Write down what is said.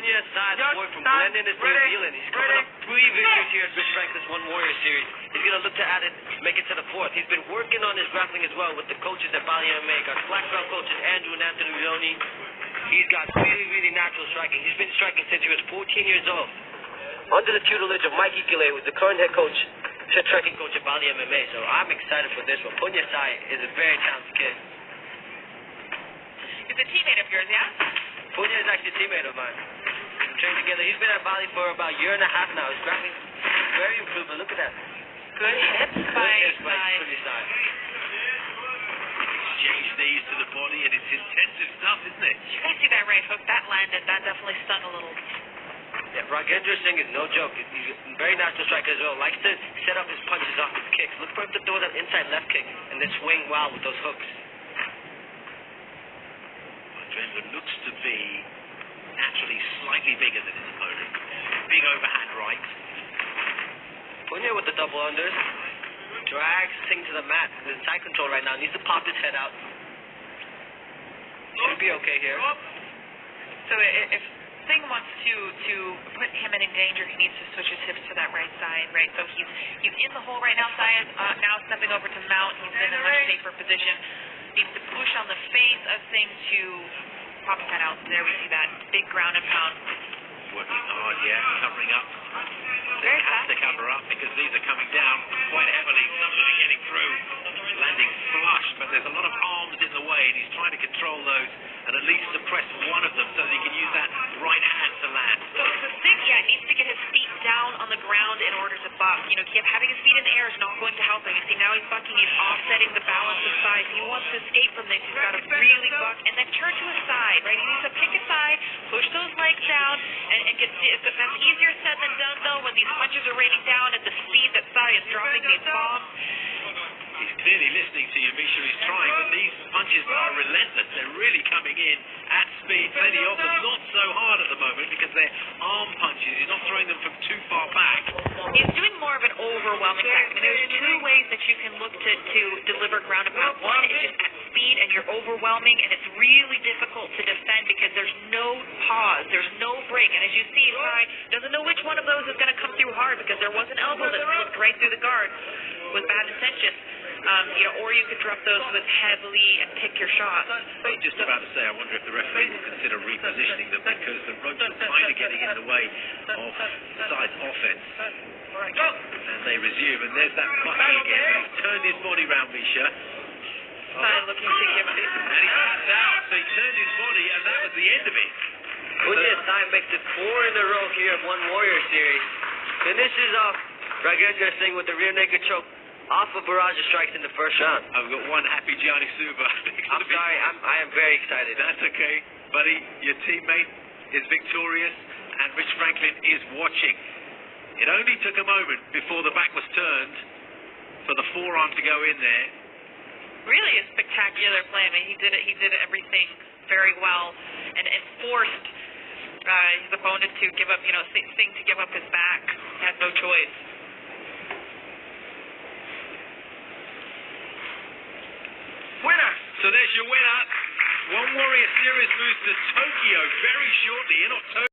Punnya Sai, the boy from Glendon, New Zealand. He's coming up 3 victories here at Rich Franklin's One Warrior Series. He's going to look to add it, make it to the 4th. He's been working on his grappling as well with the coaches at Bali MMA. Got black belt coaches Andrew and Anthony Leone. He's got really natural striking. He's been striking since he was 14 years old. Under the tutelage of Mikey Gilley, who's the current head coach, striking coach at Bali MMA. So I'm excited for this one. Punnya Sai is a very talented kid. He's a teammate of yours, yeah? Punnya is actually a teammate of mine. We trained together. He's been at Bali for about a year and a half now. His grappling is very improved, but look at that. Good hips by Punnya Sai. Exchange knees to the body, and it's intensive stuff, isn't it? You guys see that right hook? That landed. That definitely stung a little. Yeah, Raghendra Singh is no joke. He's a very natural striker as well. Likes to set up his punches off his kicks. Look for him to throw that inside left kick and then swing wild with those hooks. Raghendra looks to be naturally slightly bigger than his opponent. Big overhand right. Punnya with the double unders. Drags Singh to the mat. He's in side control right now. Needs to pop his head out. Should be okay here. So if Singh wants to put him in danger, he needs to switch his hips to that right side, right? So he's in the hole right now, Sai. Now stepping over to mount. He's in a much safer position. Needs to push on the face of Singh to pop his head out. There we see that big ground and pound. Working hard, yeah, covering up. Very They have fast. to cover up because these are coming down quite heavily. Somebody getting through, landing flush, but there's a lot of arms in the way, and he's trying to control those and at least suppress one of them so that he can use that right hand to land. So Singh, needs to get his feet down on the ground in order to buck. You know, having his feet in the air is not going to help him. You see, now he's bucking, he's offsetting the balance of sides. He wants to escape from this. He's got to really buck and then turn to his side, right? He needs to pick a side, push those legs down, and get. That's easier said than done, though, when these punches are raining down at the speed that Sai is dropping these bombs. He's clearly listening to you, Misha. He's trying, but these punches are relentless. They're really coming in at speed. Plenty of them. Not so hard at the moment because they're arm punches. He's not throwing them from too far back. He's doing more of an overwhelming attack. I mean, there's 2 ways that you can look to deliver ground and pound. One is just at speed, and you're overwhelming, and it's really difficult to defend because there's no pause, there's no break. And as you see, Sai doesn't know which one of those is going to come through hard because there was an elbow that slipped right through the guard with bad intention. Or you could drop those with heavily and pick your shots. I was just about to say, I wonder if the referee will consider repositioning them because the ropes are kind of getting in the way of Sai's offense. And they resume, and there's that bucking again. He's turned his body round, Misha. Sai looking to give these. And he comes out, so he turned his body, and that was the end of it. Punnya Sai makes it 4 in a row here at One Warrior Series. Finishes off Raghendra Singh with the rear naked choke off a barrage of strikes in the first round. I've got one happy Gianni Suba. I'm sorry, I am very excited. That's okay, buddy. Your teammate is victorious, and Rich Franklin is watching. It only took a moment before the back was turned for the forearm to go in there. Really a spectacular play. I mean, he did everything very well and forced his opponent to give up, Singh to give up his back. Had no choice. Winner! So there's your winner. One Warrior Series moves to Tokyo very shortly in October.